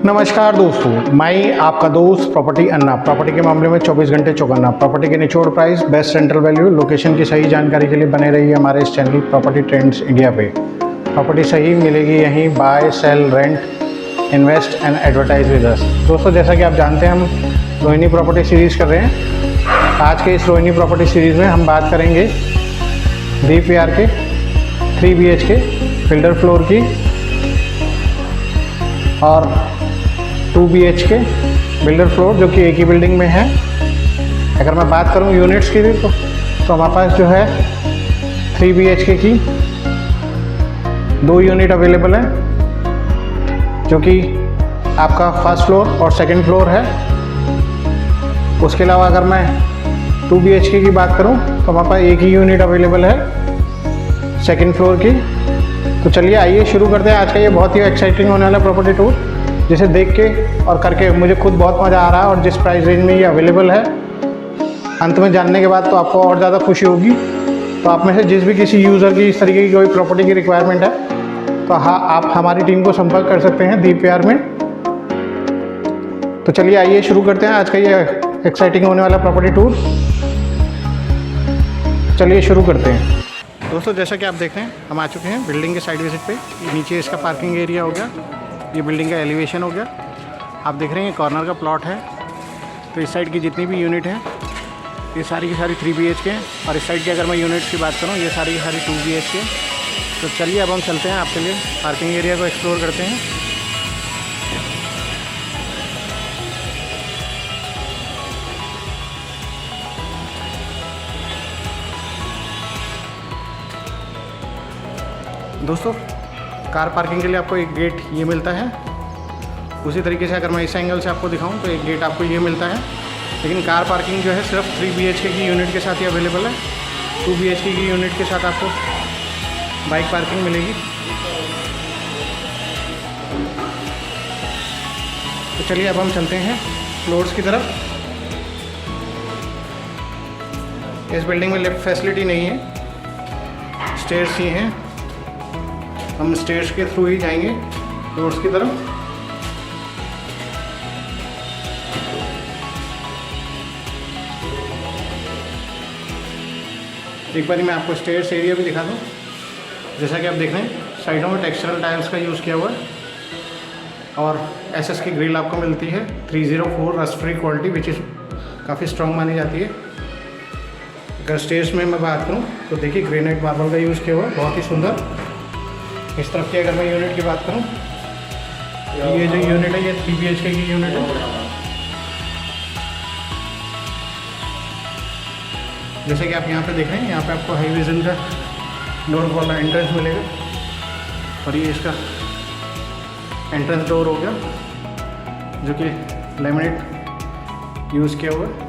नमस्कार दोस्तों, मैं आपका दोस्त प्रॉपर्टी अन्ना। प्रॉपर्टी के मामले में 24 घंटे चौकन्ना। प्रॉपर्टी के निचोड़ price, best central value, location की सही जानकारी के लिए बने रहिए हमारे इस चैनल प्रॉपर्टी ट्रेंड्स इंडिया पे। प्रॉपर्टी सही मिलेगी यहीं। Buy, sell, rent, invest and advertise with us. दोस्तों, जैसा कि आप जानते हैं, हम रोहिणी प्रॉपर्टी सीरीज़ कर रहे हैं। आज के इस रोहिणी प्रॉपर्टी सीरीज़ में हम बात करेंगे DPR के 3 BHK फिल्डर फ्लोर की और 2 BHK बिल्डर फ्लोर, जो कि एक ही बिल्डिंग में है। अगर मैं बात करूं यूनिट्स की तो हमारे पास जो है 3 BHK की 2 यूनिट अवेलेबल है, जो कि आपका फर्स्ट फ्लोर और सेकंड फ्लोर है। उसके अलावा अगर मैं 2 BHK की बात करूं तो हमारे पास एक ही यूनिट अवेलेबल है सेकंड फ्लोर की। तो चलिए आइए शुरू करते हैं आज का ये बहुत ही एक्साइटिंग होने वाला प्रॉपर्टी टूर, जिसे देख के और करके मुझे खुद बहुत मज़ा आ रहा है। और जिस प्राइस रेंज में ये अवेलेबल है, अंत में जानने के बाद तो आपको और ज़्यादा खुशी होगी। तो आप में से जिस भी किसी यूज़र की इस तरीके की कोई प्रॉपर्टी की रिक्वायरमेंट है तो हाँ, आप हमारी टीम को संपर्क कर सकते हैं DPR में। तो चलिए आइए शुरू करते हैं आज का ये एक्साइटिंग होने वाला प्रॉपर्टी टूर। चलिए शुरू करते हैं दोस्तों। जैसा कि आप देख रहे हैं, हम आ चुके हैं बिल्डिंग के साइड विजिट पे। नीचे इसका पार्किंग एरिया हो गया, ये बिल्डिंग का एलिवेशन हो गया। आप देख रहे हैं ये कॉर्नर का प्लॉट है। तो इस साइड की जितनी भी यूनिट हैं ये सारी की सारी 3 BHK हैं। और इस साइड की अगर मैं यूनिट्स की बात करूँ, ये सारी की सारी 2 BHK। तो चलिए अब हम चलते हैं, आपके लिए पार्किंग एरिया को एक्सप्लोर करते हैं। दोस्तों, कार पार्किंग के लिए आपको एक गेट ये मिलता है। उसी तरीके से अगर मैं इस एंगल से आपको दिखाऊं तो एक गेट आपको ये मिलता है। लेकिन कार पार्किंग जो है सिर्फ 3 BHK की यूनिट के साथ ही अवेलेबल है। 2 BHK की यूनिट के साथ आपको बाइक पार्किंग मिलेगी। तो चलिए अब हम चलते हैं फ्लोर्स की तरफ। इस बिल्डिंग में लिफ्ट फैसिलिटी नहीं है, स्टेयर्स ही हैं। हम स्टेयर्स के थ्रू ही जाएंगे फ्लोर्स की तरफ। एक बार मैं आपको स्टेयर्स एरिया भी दिखा दूँ। जैसा कि आप देख रहे हैं, साइडों में टेक्सचरल टाइल्स का यूज़ किया हुआ है। और SS की ग्रिल आपको मिलती है 304 rust free quality, which is काफ़ी स्ट्रॉन्ग मानी जाती है। अगर स्टेयर्स में मैं बात करूँ तो देखिए ग्रेनाइट मार्बल का यूज़ किया हुआ है, बहुत ही सुंदर। इस तरफ की अगर मैं यूनिट की बात करूं, ये जो यूनिट है ये 3 BHK की यूनिट है। जैसे कि आप यहाँ पे देख रहे हैं, यहाँ पे आपको हाई विजन का डोर वाला एंट्रेंस मिलेगा। और ये इसका एंट्रेंस डोर हो गया, जो कि लैमिनेट यूज़ किया हुआ है।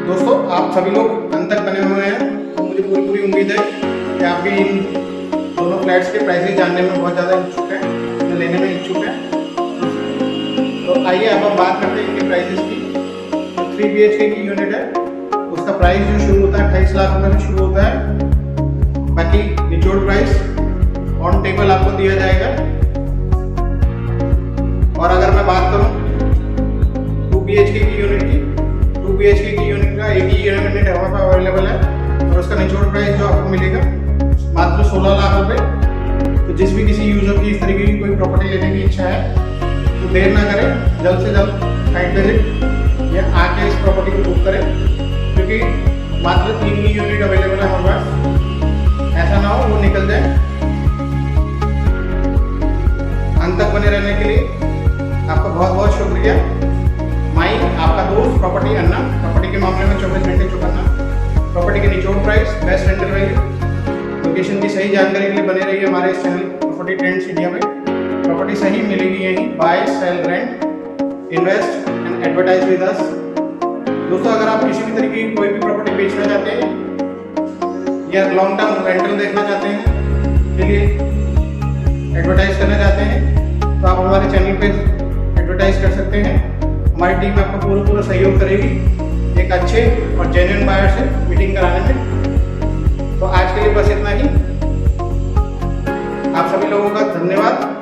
दोस्तों आप सभी लोग अंत तक बने हुए हैं, तो मुझे पूरी उम्मीद है कि आप भी इन दोनों फ्लैट्स के प्राइसेस जानने में बहुत ज़्यादा इच्छुक हैं, लेने में इच्छुक हैं। तो आइए अब हम बात करते हैं इनके प्राइसेस की। 3 BHK की यूनिट है, उसका प्राइस जो शुरू होता है 28 लाख रुपए से शुरू होता है। बाकी निचोड़ प्राइस ऑन टेबल आपको दिया जाएगा। और अगर मैं बात करूं 2 BHK की यूनिट की, 2 BHK की यूनिट का एक ही यूनिट हमारे पास अवेलेबल है और उसका निचोड़ प्राइस जो आपको मिलेगा मात्र 16 लाख रुपए। तो जिस भी किसी यूजर की इस तरीके की कोई प्रॉपर्टी लेने की इच्छा है तो देर ना करें, जल्द से जल्द साइट विजिट या आके इस प्रॉपर्टी को बुक करें, क्योंकि मात्र 3 ही यूनिट अवेलेबल है हमारे पास। ऐसा ना हो वो निकल जाए। अंत तक बने रहने के लिए आपका बहुत बहुत शुक्रिया। माई आपका दोस्त प्रॉपर्टी अन्ना, प्रॉपर्टी के मामले में 24 घंटे चौकन्ना। प्रॉपर्टी के निचोड़ price, best rental value, location की सही जानकारी के लिए बने रहिए हमारे इस चैनल प्रॉपर्टी ट्रेंड्स इंडिया में। प्रॉपर्टी सही मिलेगी यहीं, buy sell rent invest and advertise with us. दोस्तों अगर आप किसी भी तरीके की कोई भी प्रॉपर्टी बेचना चाहते हैं या लॉन्ग टर्म रेंटल देखना चाहते हैं के लिए एडवर्टाइज करना चाहते हैं तो आप हमारे चैनल पे एडवर्टाइज कर सकते हैं। हमारी टीम आपका पूरा सहयोग करेगी एक अच्छे और जेन्युइन बायर से मीटिंग कराने में। तो आज के लिए बस इतना ही। आप सभी लोगों का धन्यवाद।